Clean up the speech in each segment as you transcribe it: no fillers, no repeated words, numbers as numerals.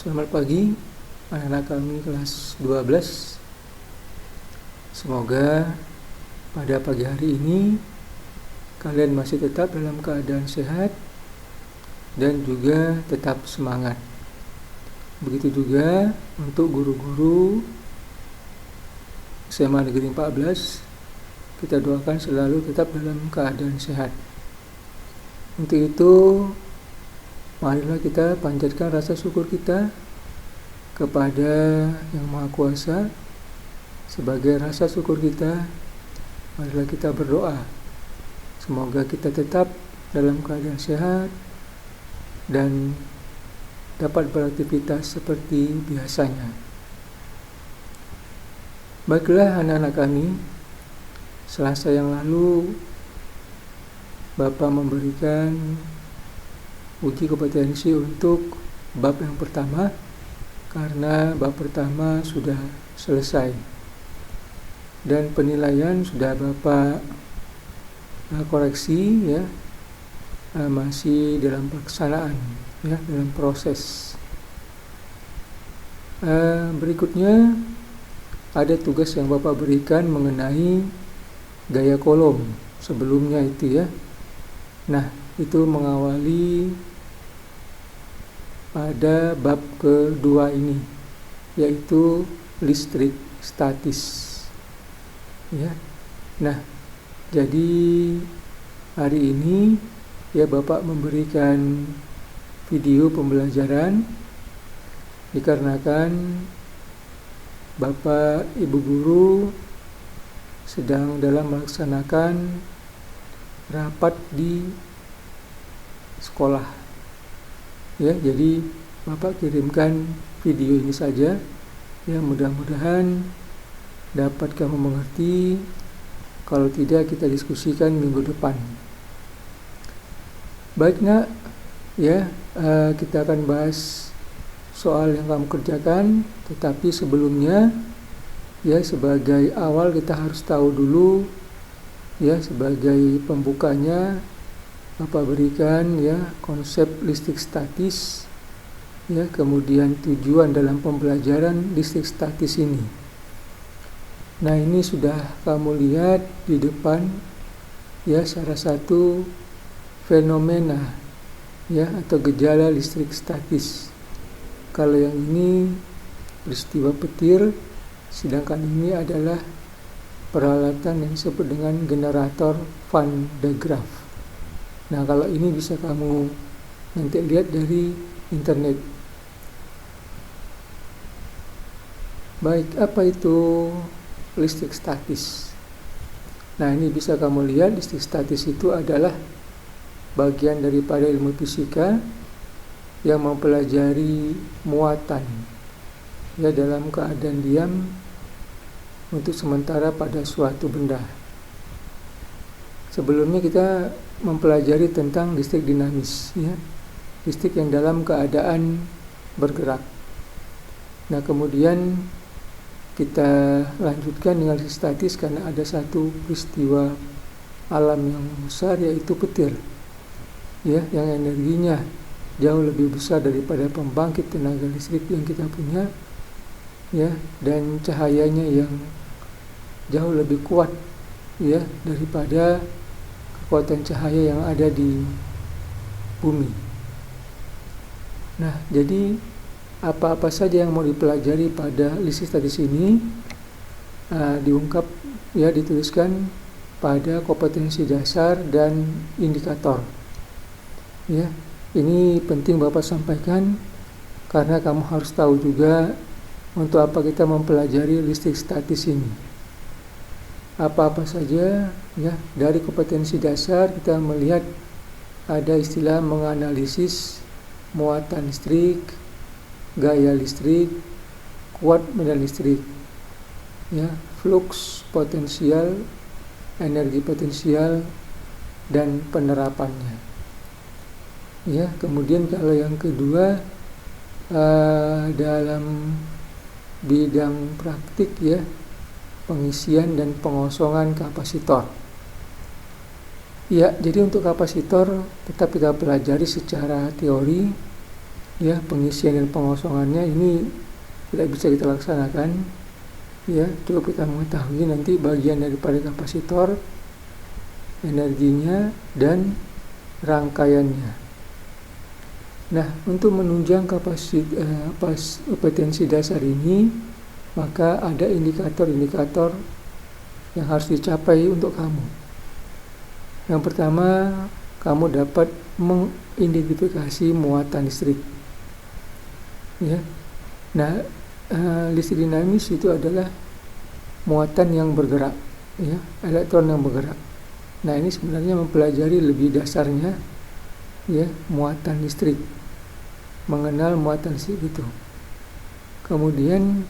Selamat pagi anak-anak kami kelas 12. Semoga pada pagi hari ini kalian masih tetap dalam keadaan sehat dan juga tetap semangat. Begitu juga untuk guru-guru SMA Negeri 14, kita doakan selalu tetap dalam keadaan sehat. Untuk itu, marilah kita panjatkan rasa syukur kita kepada Yang Maha Kuasa. Sebagai rasa syukur kita, marilah kita berdoa. Semoga kita tetap dalam keadaan sehat dan dapat beraktivitas seperti biasanya. Baiklah anak-anak kami, Selasa yang lalu Bapak memberikan uji kompetensi untuk bab yang pertama karena bab pertama sudah selesai dan penilaian sudah Bapak koreksi ya, masih dalam pelaksanaan ya, dalam proses. Berikutnya ada tugas yang Bapak berikan mengenai gaya kolom sebelumnya itu ya. Nah, itu mengawali pada bab kedua ini, yaitu listrik statis ya. Nah, jadi hari ini ya Bapak memberikan video pembelajaran dikarenakan Bapak Ibu guru sedang dalam melaksanakan rapat di sekolah ya, jadi Bapak kirimkan video ini saja ya, mudah-mudahan dapat kamu mengerti. Kalau tidak, kita diskusikan minggu depan. Baik nak ya, kita akan bahas soal yang kamu kerjakan, tetapi sebelumnya ya, sebagai awal kita harus tahu dulu ya, sebagai pembukanya Bapak berikan ya konsep listrik statis ya, kemudian tujuan dalam pembelajaran listrik statis ini. Nah, ini sudah kamu lihat di depan ya, salah satu fenomena ya atau gejala listrik statis. Kalau yang ini peristiwa petir, sedangkan ini adalah peralatan yang disebut dengan generator Van de Graaff. Nah, kalau ini bisa kamu nanti lihat dari internet. Baik, apa itu listrik statis? Nah, ini bisa kamu lihat, listrik statis itu adalah bagian daripada ilmu fisika yang mempelajari muatan ya dalam keadaan diam untuk sementara pada suatu benda. Sebelumnya kita mempelajari tentang listrik dinamis ya, listrik yang dalam keadaan bergerak. Nah, kemudian kita lanjutkan dengan listrik statis karena ada satu peristiwa alam yang besar, yaitu petir ya, yang energinya jauh lebih besar daripada pembangkit tenaga listrik yang kita punya ya, dan cahayanya yang jauh lebih kuat ya daripada kekuatan cahaya yang ada di bumi. Nah, jadi apa-apa saja yang mau dipelajari pada listrik statis ini diungkap ya, dituliskan pada kompetensi dasar dan indikator ya. Ini penting Bapak sampaikan karena kamu harus tahu juga untuk apa kita mempelajari listrik statis ini. Apa-apa saja ya, dari kompetensi dasar kita melihat ada istilah menganalisis muatan listrik, gaya listrik, kuat medan listrik ya, flux potensial, energi potensial, dan penerapannya ya. Kemudian kalau yang kedua dalam bidang praktik ya, pengisian dan pengosongan kapasitor. Ya, jadi untuk kapasitor tetap kita pelajari secara teori ya, pengisian dan pengosongannya ini tidak bisa kita laksanakan, ya, cukup kita mengetahui nanti bagian daripada kapasitor, energinya dan rangkaiannya. Nah, untuk menunjang kompetensi dasar ini, maka ada indikator-indikator yang harus dicapai untuk kamu. Yang pertama, kamu dapat mengidentifikasi muatan listrik. Ya. Nah, listrik dinamis itu adalah muatan yang bergerak, ya, elektron yang bergerak. Nah, ini sebenarnya mempelajari lebih dasarnya, ya, muatan listrik, mengenal muatan listrik itu. Kemudian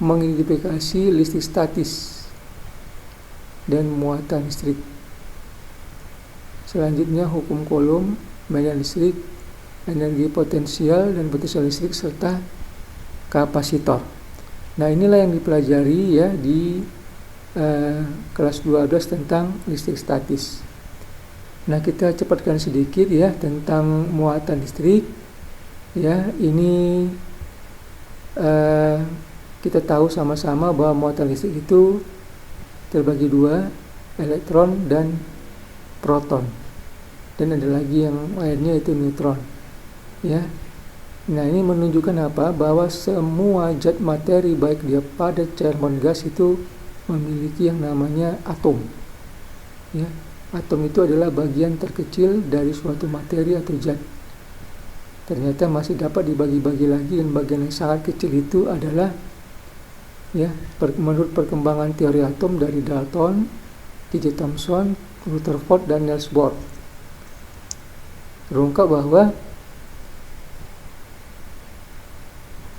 mengidentifikasi listrik statis dan muatan listrik. Selanjutnya hukum Coulomb, medan listrik, energi potensial dan potensial listrik serta kapasitor. Nah, inilah yang dipelajari, ya, di kelas 12 tentang listrik statis. Nah, kita cepatkan sedikit, ya, tentang muatan listrik. Ya, ini kita tahu sama-sama bahwa muatan listrik itu terbagi dua, elektron dan proton. Dan ada lagi yang lainnya, itu neutron. Ya. Nah, ini menunjukkan apa? Bahwa semua zat materi, baik dia padat, cair maupun gas, itu memiliki yang namanya atom. Ya. Atom itu adalah bagian terkecil dari suatu materi atau zat. Ternyata masih dapat dibagi-bagi lagi, dan bagian yang sangat kecil itu adalah, ya, menurut perkembangan teori atom dari Dalton, T.J. Thomson, Rutherford, dan Niels Bohr, terungkap bahwa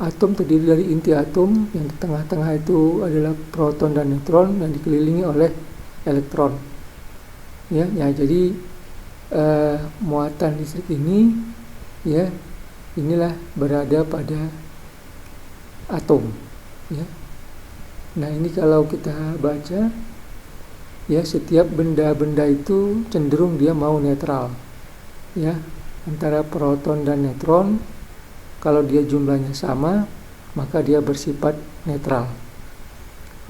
atom terdiri dari inti atom, yang di tengah-tengah itu adalah proton dan neutron, yang dikelilingi oleh elektron. Ya, jadi muatan listrik ini, ya, inilah berada pada atom. Ya. Nah, ini kalau kita baca, ya, setiap benda-benda itu cenderung dia mau netral, ya, antara proton dan neutron. Kalau dia jumlahnya sama, maka dia bersifat netral.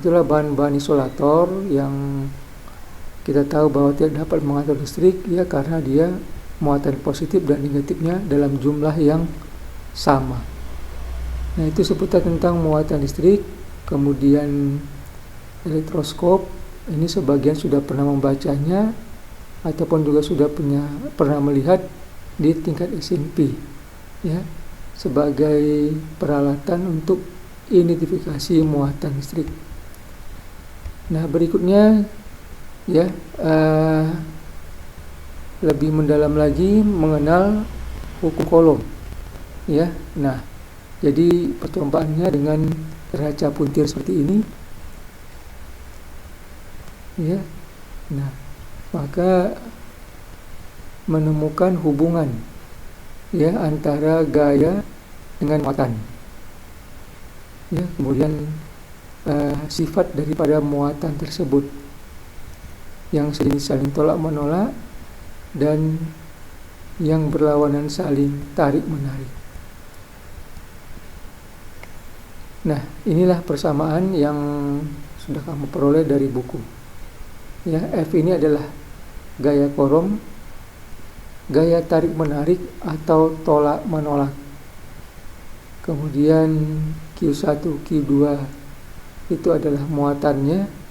Itulah bahan-bahan isolator yang kita tahu bahwa tidak dapat mengatur listrik, ya, karena dia muatan positif dan negatifnya dalam jumlah yang sama. Nah, itu seputar tentang muatan listrik. Kemudian elektroskop, ini sebagian sudah pernah membacanya ataupun juga sudah pernah melihat di tingkat SMP, ya, sebagai peralatan untuk identifikasi muatan listrik. Nah, berikutnya, ya, lebih mendalam lagi mengenal hukum Coulomb, ya. Nah, jadi percobaannya dengan kaca puntir seperti ini, ya. Nah, maka menemukan hubungan, ya, antara gaya dengan muatan, ya, kemudian sifat daripada muatan tersebut yang saling tolak menolak dan yang berlawanan saling tarik menarik. Nah, inilah persamaan yang sudah kamu peroleh dari buku. Ya, F ini adalah gaya Coulomb, gaya tarik menarik atau tolak menolak. Kemudian Q1, Q2 itu adalah muatannya.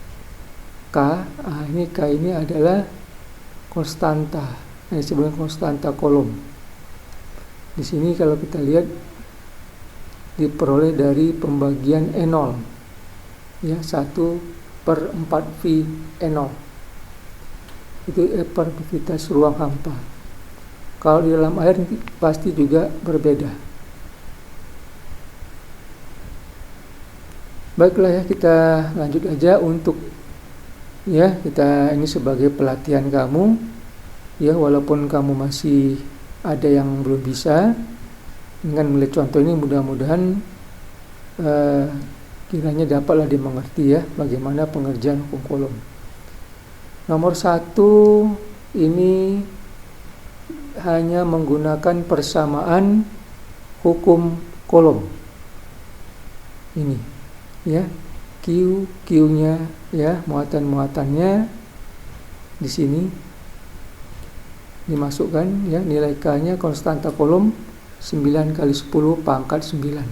Ini K ini adalah konstanta, yang disebut konstanta Coulomb. Di sini kalau kita lihat diperoleh dari pembagian E0, ya, 1/4 V E0 itu permeabilitas ruang hampa. Kalau di dalam air pasti juga berbeda. Baiklah, ya, kita lanjut aja untuk, ya, kita ini sebagai pelatihan kamu, ya, walaupun kamu masih ada yang belum bisa, dengan melihat contoh ini mudah-mudahan kiranya dapatlah dimengerti, ya, bagaimana pengerjaan hukum Coulomb. Nomor 1 ini hanya menggunakan persamaan hukum kolom. Ini ya, Q-nya ya, muatan-muatannya di sini dimasukkan ya, nilai K-nya konstanta kolom 9 kali 10 pangkat 9.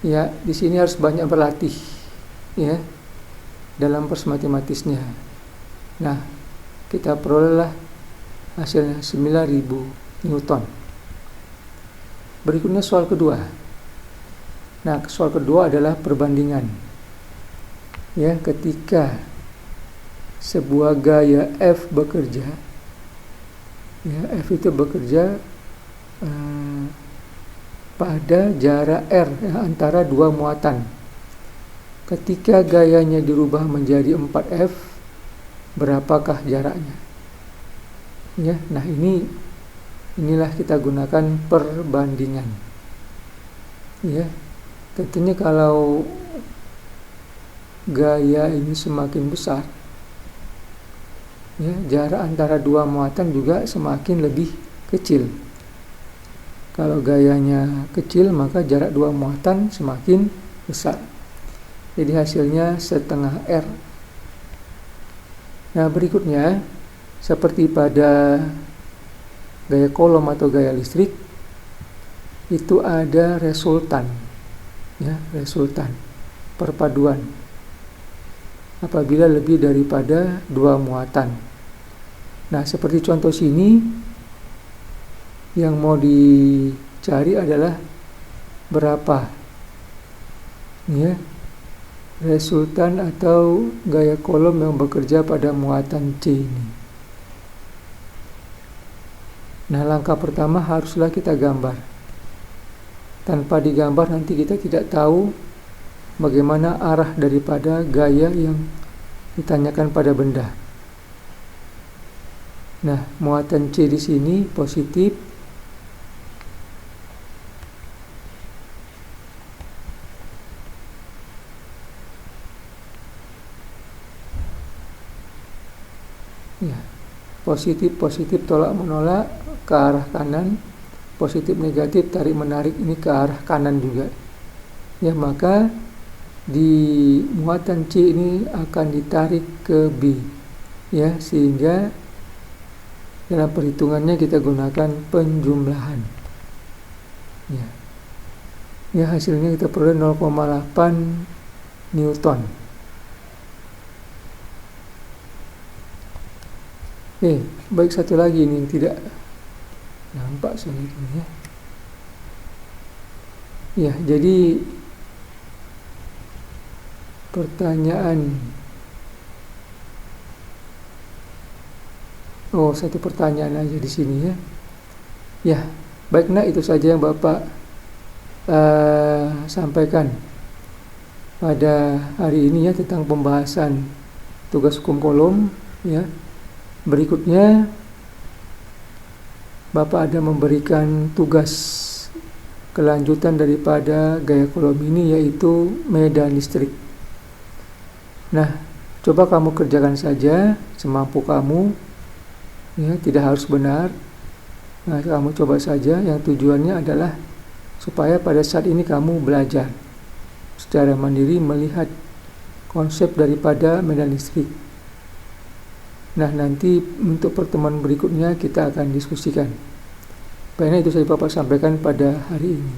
Ya, di sini harus banyak berlatih ya dalam proses matematisnya. Nah, kita perolehlah hasilnya 9.000 Newton. Berikutnya soal kedua. Nah, soal kedua adalah perbandingan. Ya, ketika sebuah gaya F bekerja, ya, F itu bekerja pada jarak R ya, antara dua muatan. Ketika gayanya dirubah menjadi 4F, berapakah jaraknya? Ya, nah inilah kita gunakan perbandingan. Ya, tentunya kalau gaya ini semakin besar, ya, jarak antara dua muatan juga semakin lebih kecil. Kalau gayanya kecil, maka jarak dua muatan semakin besar. Jadi hasilnya setengah R. Nah, berikutnya seperti pada gaya kolom atau gaya listrik, itu ada resultan. Ya, resultan perpaduan apabila lebih daripada dua muatan. Nah, seperti contoh sini, yang mau dicari adalah berapa ya resultan atau gaya kolom yang bekerja pada muatan C ini. Nah, langkah pertama haruslah kita gambar. Tanpa digambar nanti kita tidak tahu bagaimana arah daripada gaya yang ditanyakan pada benda. Nah, muatan C di sini positif. Ya, positif tolak menolak ke arah kanan, positif negatif tarik menarik ini ke arah kanan juga. Ya, maka di muatan C ini akan ditarik ke B ya, sehingga dalam perhitungannya kita gunakan penjumlahan. Ya. Ya, hasilnya kita peroleh 0,8 Newton. Baik, satu lagi ini yang tidak nampak sebenarnya. Ya, jadi pertanyaan. Satu pertanyaan aja di sini ya. Ya, baik, nah itu saja yang Bapak sampaikan pada hari ini ya, tentang pembahasan tugas hukum kolom ya. Berikutnya Bapak ada memberikan tugas kelanjutan daripada gaya kolom ini, yaitu medan listrik. Nah, coba kamu kerjakan saja semampu kamu ya, tidak harus benar. Nah, kamu coba saja, yang tujuannya adalah supaya pada saat ini kamu belajar secara mandiri melihat konsep daripada medan listrik. Nah, nanti untuk pertemuan berikutnya kita akan diskusikan. Baiknya itu saya Bapak sampaikan pada hari ini.